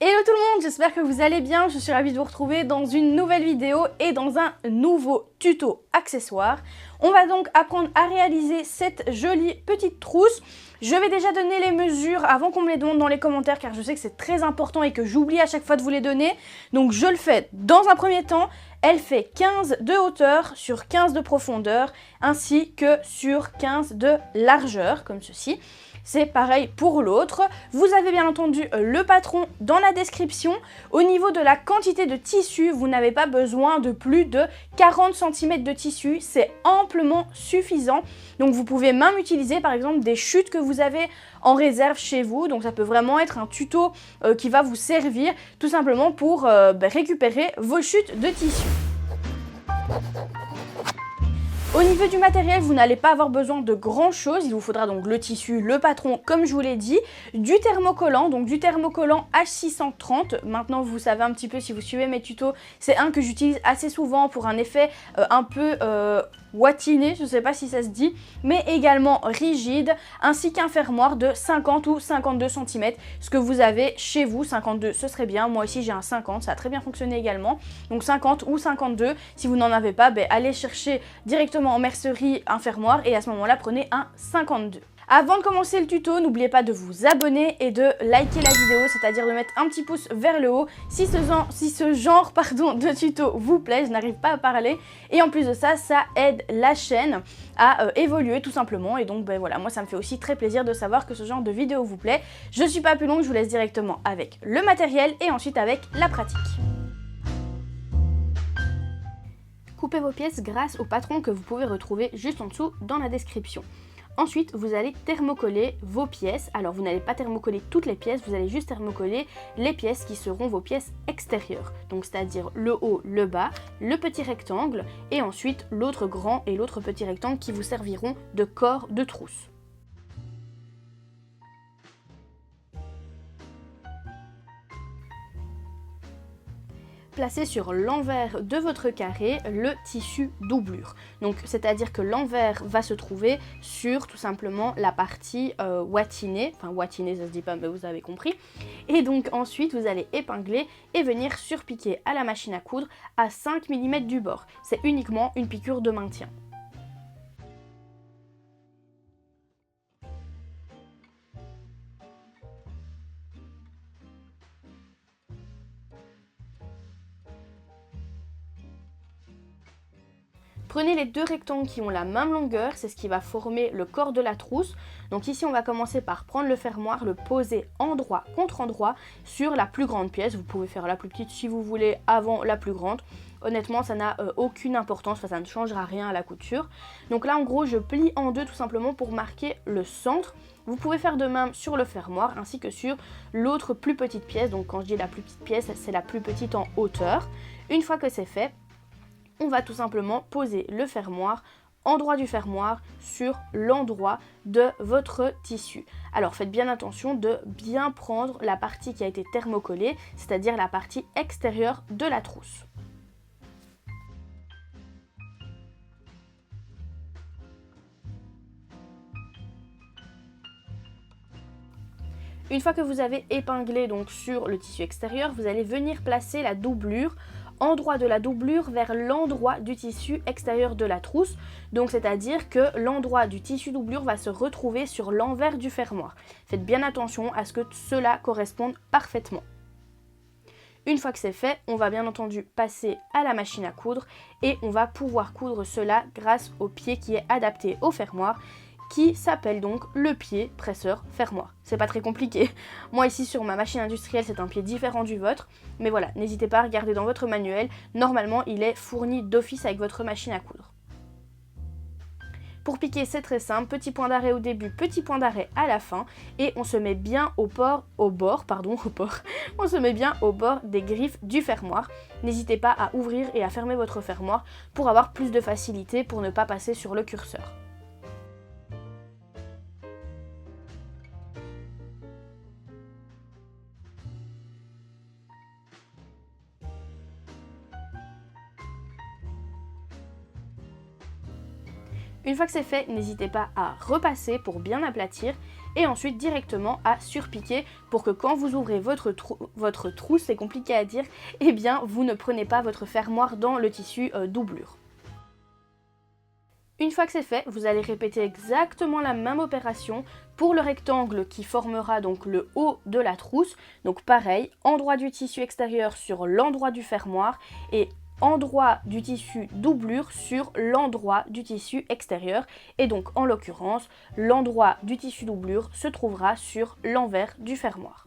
Hello tout le monde, j'espère que vous allez bien, je suis ravie de vous retrouver dans une nouvelle vidéo et dans un nouveau tuto accessoire. On va donc apprendre à réaliser cette jolie petite trousse. Je vais déjà donner les mesures avant qu'on me les demande dans les commentaires car je sais que c'est très important et que j'oublie à chaque fois de vous les donner. Donc je le fais dans un premier temps. Elle fait 15 de hauteur sur 15 de profondeur ainsi que sur 15 de largeur comme ceci. C'est pareil pour l'autre. Vous avez bien entendu le patron dans la description. Au niveau de la quantité de tissu, vous n'avez pas besoin de plus de 40 cm de tissu. C'est amplement suffisant. Donc vous pouvez même utiliser par exemple des chutes que vous avez en réserve chez vous. Donc ça peut vraiment être un tuto qui va vous servir tout simplement pour récupérer vos chutes de tissu. Au niveau du matériel, vous n'allez pas avoir besoin de grand chose. Il vous faudra donc le tissu, le patron, comme je vous l'ai dit, du thermocollant, donc du thermocollant H630. Maintenant, vous savez un petit peu si vous suivez mes tutos, c'est un que j'utilise assez souvent pour un effet un peu wattiné, je ne sais pas si ça se dit, mais également rigide, ainsi qu'un fermoir de 50 ou 52 cm. Ce que vous avez chez vous, 52, ce serait bien. Moi ici, j'ai un 50, ça a très bien fonctionné également. Donc 50 ou 52, si vous n'en avez pas, allez chercher directement en mercerie un fermoir et à ce moment-là, prenez un 52. Avant de commencer le tuto, n'oubliez pas de vous abonner et de liker la vidéo, c'est-à-dire de mettre un petit pouce vers le haut si ce genre de tuto vous plaît. Je n'arrive pas à parler et en plus de ça, ça aide la chaîne à évoluer tout simplement. Et donc voilà, moi ça me fait aussi très plaisir de savoir que ce genre de vidéo vous plaît. Je suis pas plus longue, je vous laisse directement avec le matériel et ensuite avec la pratique. Coupez vos pièces grâce au patron que vous pouvez retrouver juste en dessous dans la description. Ensuite, vous allez thermocoller vos pièces. Alors, vous n'allez pas thermocoller toutes les pièces, vous allez juste thermocoller les pièces qui seront vos pièces extérieures. Donc, c'est-à-dire le haut, le bas, le petit rectangle et ensuite l'autre grand et l'autre petit rectangle qui vous serviront de corps de trousse. Placez sur l'envers de votre carré le tissu doublure. Donc c'est-à-dire que l'envers va se trouver sur tout simplement la partie wattinée. Enfin wattinée ça se dit pas mais vous avez compris. Et donc ensuite vous allez épingler et venir surpiquer à la machine à coudre à 5 mm du bord. C'est uniquement une piqûre de maintien. Prenez les deux rectangles qui ont la même longueur, c'est ce qui va former le corps de la trousse. Donc ici on va commencer par prendre le fermoir, le poser endroit contre endroit sur la plus grande pièce. Vous pouvez faire la plus petite si vous voulez avant la plus grande. Honnêtement ça n'a aucune importance, ça ne changera rien à la couture. Donc là en gros je plie en deux tout simplement pour marquer le centre. Vous pouvez faire de même sur le fermoir ainsi que sur l'autre plus petite pièce. Donc quand je dis la plus petite pièce, c'est la plus petite en hauteur. Une fois que c'est fait, on va tout simplement poser le fermoir, endroit du fermoir, sur l'endroit de votre tissu. Alors faites bien attention de bien prendre la partie qui a été thermocollée, c'est-à-dire la partie extérieure de la trousse. Une fois que vous avez épinglé donc sur le tissu extérieur, vous allez venir placer la doublure endroit de la doublure vers l'endroit du tissu extérieur de la trousse. Donc c'est-à-dire que l'endroit du tissu doublure va se retrouver sur l'envers du fermoir. Faites bien attention à ce que cela corresponde parfaitement. Une fois que c'est fait, on va bien entendu passer à la machine à coudre et on va pouvoir coudre cela grâce au pied qui est adapté au fermoir, qui s'appelle donc le pied presseur fermoir. C'est pas très compliqué. Moi ici sur ma machine industrielle c'est un pied différent du vôtre, mais voilà, n'hésitez pas à regarder dans votre manuel, normalement il est fourni d'office avec votre machine à coudre. Pour piquer c'est très simple, petit point d'arrêt au début, petit point d'arrêt à la fin et on se met bien on se met bien au bord des griffes du fermoir. N'hésitez pas à ouvrir et à fermer votre fermoir pour avoir plus de facilité pour ne pas passer sur le curseur. Une fois que c'est fait, n'hésitez pas à repasser pour bien aplatir et ensuite directement à surpiquer pour que quand vous ouvrez votre trousse, c'est compliqué à dire, eh bien vous ne prenez pas votre fermoir dans le tissu doublure. Une fois que c'est fait, vous allez répéter exactement la même opération pour le rectangle qui formera donc le haut de la trousse. Donc pareil, endroit du tissu extérieur sur l'endroit du fermoir et endroit du tissu doublure sur l'endroit du tissu extérieur. Et donc en l'occurrence, l'endroit du tissu doublure se trouvera sur l'envers du fermoir.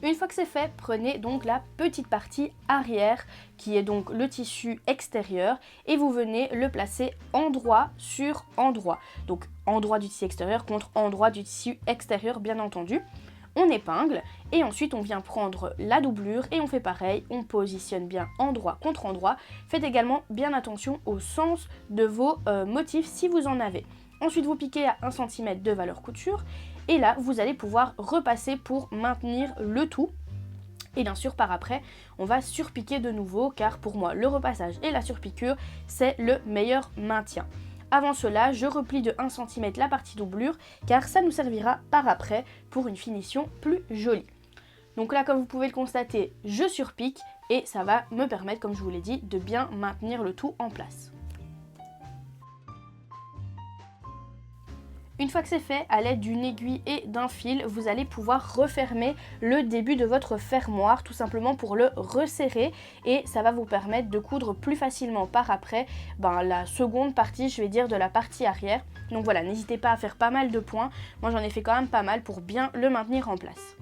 Une fois que c'est fait, prenez donc la petite partie arrière qui est donc le tissu extérieur et vous venez le placer endroit sur endroit. Donc endroit du tissu extérieur contre endroit du tissu extérieur bien entendu. On épingle et ensuite on vient prendre la doublure et on fait pareil, on positionne bien endroit contre endroit. Faites également bien attention au sens de vos motifs si vous en avez. Ensuite vous piquez à 1 cm de valeur couture et là vous allez pouvoir repasser pour maintenir le tout. Et bien sûr par après on va surpiquer de nouveau car pour moi le repassage et la surpiqûre c'est le meilleur maintien. Avant cela je replie de 1 cm la partie doublure car ça nous servira par après pour une finition plus jolie. Donc là comme vous pouvez le constater je surpique et ça va me permettre comme je vous l'ai dit de bien maintenir le tout en place. Une fois que c'est fait, à l'aide d'une aiguille et d'un fil, vous allez pouvoir refermer le début de votre fermoir, tout simplement pour le resserrer et ça va vous permettre de coudre plus facilement par après la seconde partie, je vais dire, de la partie arrière. Donc voilà, n'hésitez pas à faire pas mal de points, moi j'en ai fait quand même pas mal pour bien le maintenir en place.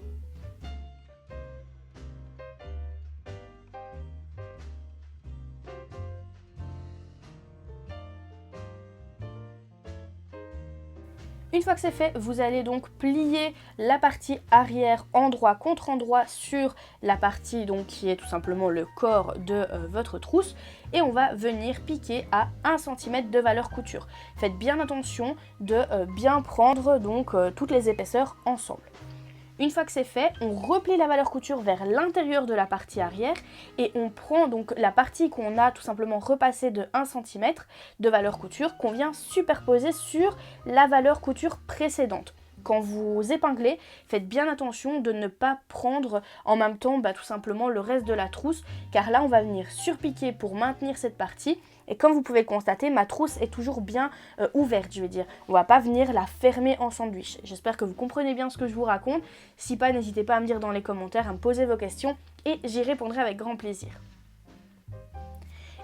Une fois que c'est fait, vous allez donc plier la partie arrière endroit contre endroit sur la partie donc qui est tout simplement le corps de votre trousse et on va venir piquer à 1 cm de valeur couture. Faites bien attention de bien prendre donc toutes les épaisseurs ensemble. Une fois que c'est fait, on replie la valeur couture vers l'intérieur de la partie arrière et on prend donc la partie qu'on a tout simplement repassée de 1 cm de valeur couture qu'on vient superposer sur la valeur couture précédente. Quand vous épinglez, faites bien attention de ne pas prendre en même temps tout simplement le reste de la trousse car là on va venir surpiquer pour maintenir cette partie. Et comme vous pouvez le constater, ma trousse est toujours bien ouverte, je vais dire. On va pas venir la fermer en sandwich. J'espère que vous comprenez bien ce que je vous raconte. Si pas, n'hésitez pas à me dire dans les commentaires, à me poser vos questions et j'y répondrai avec grand plaisir.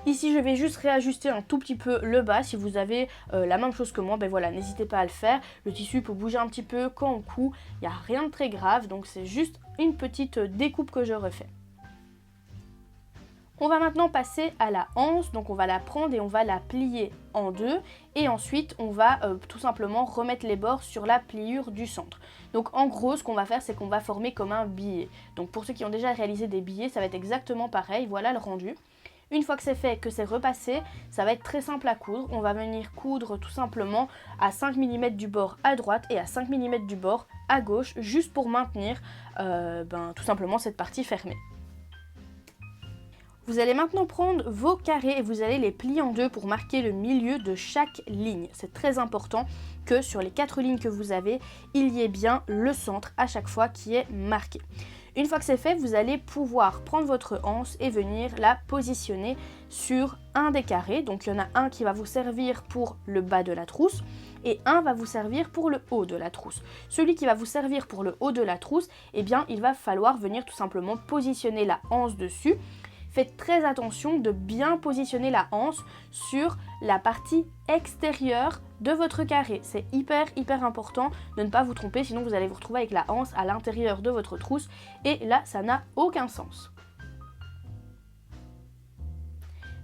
Ici, je vais juste réajuster un tout petit peu le bas. Si vous avez la même chose que moi, voilà, n'hésitez pas à le faire. Le tissu peut bouger un petit peu quand on coud. Il n'y a rien de très grave, donc c'est juste une petite découpe que je refais. On va maintenant passer à la anse, donc on va la prendre et on va la plier en deux et ensuite on va tout simplement remettre les bords sur la pliure du centre. Donc en gros ce qu'on va faire c'est qu'on va former comme un billet. Donc pour ceux qui ont déjà réalisé des billets ça va être exactement pareil, voilà le rendu. Une fois que c'est fait, que c'est repassé, ça va être très simple à coudre. On va venir coudre tout simplement à 5 mm du bord à droite et à 5 mm du bord à gauche juste pour maintenir tout simplement cette partie fermée. Vous allez maintenant prendre vos carrés et vous allez les plier en deux pour marquer le milieu de chaque ligne. C'est très important que sur les 4 lignes que vous avez, il y ait bien le centre à chaque fois qui est marqué. Une fois que c'est fait, vous allez pouvoir prendre votre anse et venir la positionner sur un des carrés. Donc il y en a un qui va vous servir pour le bas de la trousse et un va vous servir pour le haut de la trousse. Celui qui va vous servir pour le haut de la trousse, eh bien il va falloir venir tout simplement positionner la anse dessus. Faites très attention de bien positionner la anse sur la partie extérieure de votre carré. C'est hyper important de ne pas vous tromper, sinon vous allez vous retrouver avec la anse à l'intérieur de votre trousse et là ça n'a aucun sens.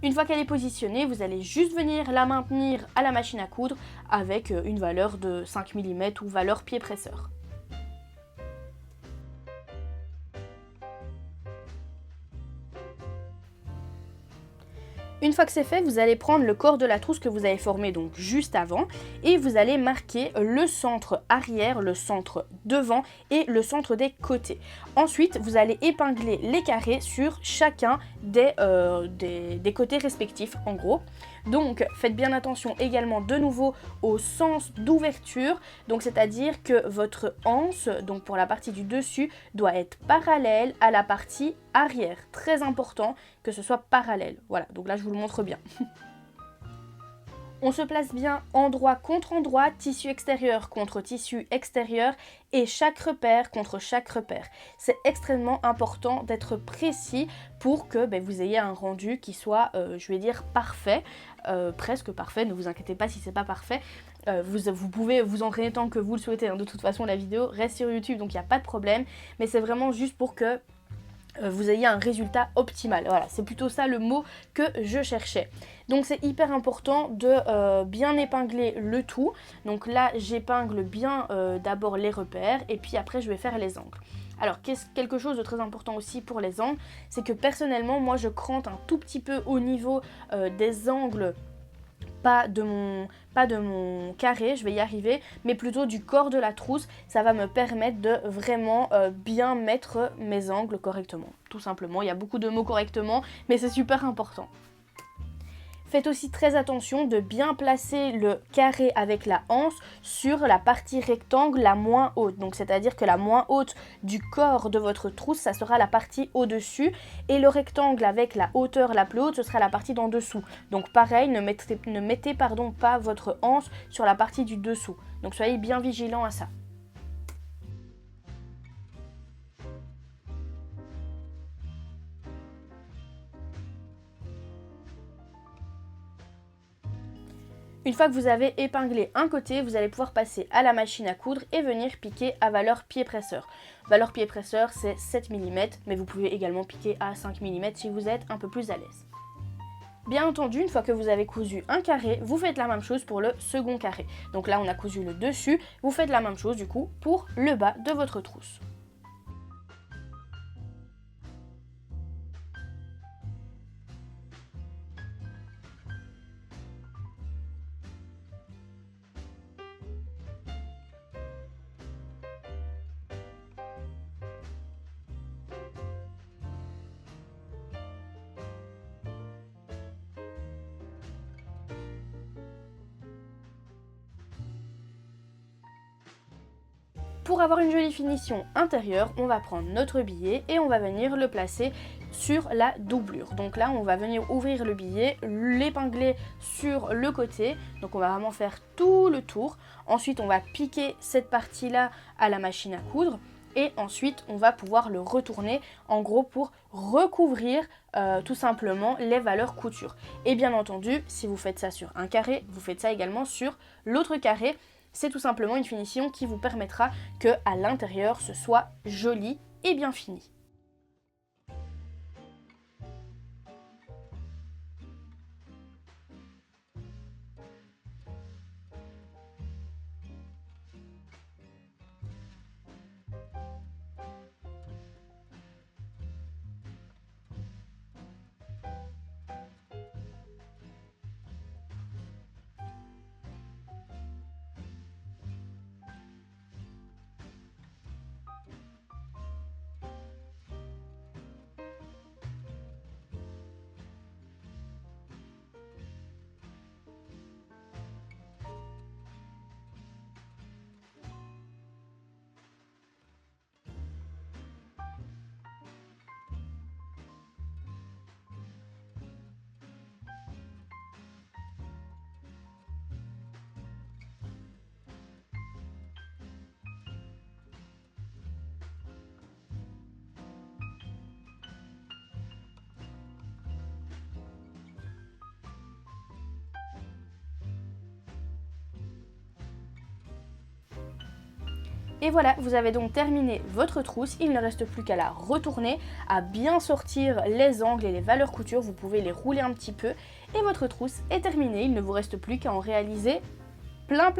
Une fois qu'elle est positionnée, vous allez juste venir la maintenir à la machine à coudre avec une valeur de 5 mm ou valeur pied presseur. Une fois que c'est fait, vous allez prendre le corps de la trousse que vous avez formé donc juste avant et vous allez marquer le centre arrière, le centre devant et le centre des côtés. Ensuite, vous allez épingler les carrés sur chacun des côtés respectifs en gros. Donc faites bien attention également de nouveau au sens d'ouverture, donc c'est-à-dire que votre anse, donc pour la partie du dessus, doit être parallèle à la partie arrière. Très important que ce soit parallèle. Voilà, donc là je vous le montre bien. On se place bien endroit contre endroit, tissu extérieur contre tissu extérieur et chaque repère contre chaque repère. C'est extrêmement important d'être précis pour que vous ayez un rendu qui soit, je vais dire, parfait, presque parfait, ne vous inquiétez pas si c'est pas parfait. Vous pouvez vous entraîner tant que vous le souhaitez, hein. De toute façon la vidéo reste sur YouTube donc il n'y a pas de problème, mais c'est vraiment juste pour que vous ayez un résultat optimal. Voilà, c'est plutôt ça le mot que je cherchais. Donc c'est hyper important de bien épingler le tout. Donc là, j'épingle bien d'abord les repères et puis après je vais faire les angles. Alors quelque chose de très important aussi pour les angles, c'est que personnellement, moi je crante un tout petit peu au niveau des angles, pas de mon carré, je vais y arriver, mais plutôt du corps de la trousse. Ça va me permettre de vraiment bien mettre mes angles correctement, tout simplement. Il y a beaucoup de mots correctement, mais c'est super important. Faites aussi très attention de bien placer le carré avec la anse sur la partie rectangle la moins haute. Donc c'est-à-dire que la moins haute du corps de votre trousse, ça sera la partie au-dessus. Et le rectangle avec la hauteur la plus haute, ce sera la partie d'en dessous. Donc pareil, ne mettez pas votre anse sur la partie du dessous. Donc soyez bien vigilants à ça. Une fois que vous avez épinglé un côté, vous allez pouvoir passer à la machine à coudre et venir piquer à valeur pied presseur. Valeur pied presseur, c'est 7 mm, mais vous pouvez également piquer à 5 mm si vous êtes un peu plus à l'aise. Bien entendu, une fois que vous avez cousu un carré, vous faites la même chose pour le second carré. Donc là, on a cousu le dessus, vous faites la même chose du coup pour le bas de votre trousse. Pour avoir une jolie finition intérieure, on va prendre notre billet et on va venir le placer sur la doublure. Donc là, on va venir ouvrir le billet, l'épingler sur le côté. Donc on va vraiment faire tout le tour. Ensuite, on va piquer cette partie-là à la machine à coudre. Et ensuite, on va pouvoir le retourner en gros pour recouvrir tout simplement les valeurs couture. Et bien entendu, si vous faites ça sur un carré, vous faites ça également sur l'autre carré. C'est tout simplement une finition qui vous permettra que à l'intérieur ce soit joli et bien fini. Et voilà, vous avez donc terminé votre trousse, il ne reste plus qu'à la retourner, à bien sortir les angles et les valeurs couture, vous pouvez les rouler un petit peu, et votre trousse est terminée, il ne vous reste plus qu'à en réaliser plein.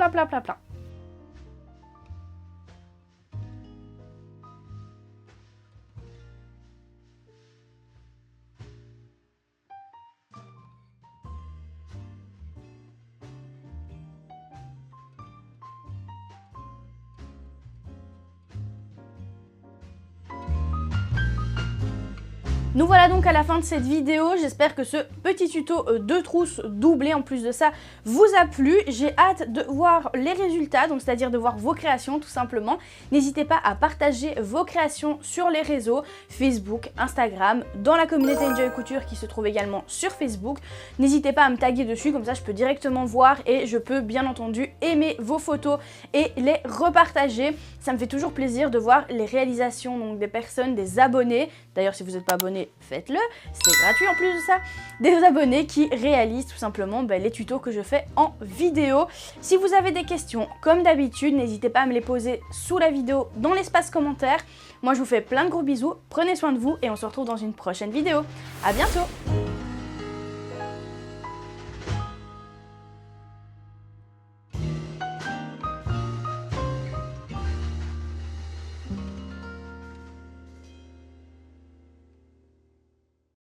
Nous voilà donc à la fin de cette vidéo, j'espère que ce petit tuto de trousse doublé en plus de ça vous a plu. J'ai hâte de voir les résultats, donc c'est-à-dire de voir vos créations tout simplement. N'hésitez pas à partager vos créations sur les réseaux, Facebook, Instagram, dans la communauté Enjoy Couture qui se trouve également sur Facebook. N'hésitez pas à me taguer dessus, comme ça je peux directement voir et je peux bien entendu aimer vos photos et les repartager. Ça me fait toujours plaisir de voir les réalisations donc, des personnes, des abonnés. D'ailleurs si vous n'êtes pas abonné, faites-le, c'est gratuit en plus de ça. Des abonnés qui réalisent tout simplement les tutos que je fais en vidéo. Si vous avez des questions, comme d'habitude, n'hésitez pas à me les poser sous la vidéo dans l'espace commentaire. Moi je vous fais plein de gros bisous, prenez soin de vous et on se retrouve dans une prochaine vidéo. À bientôt!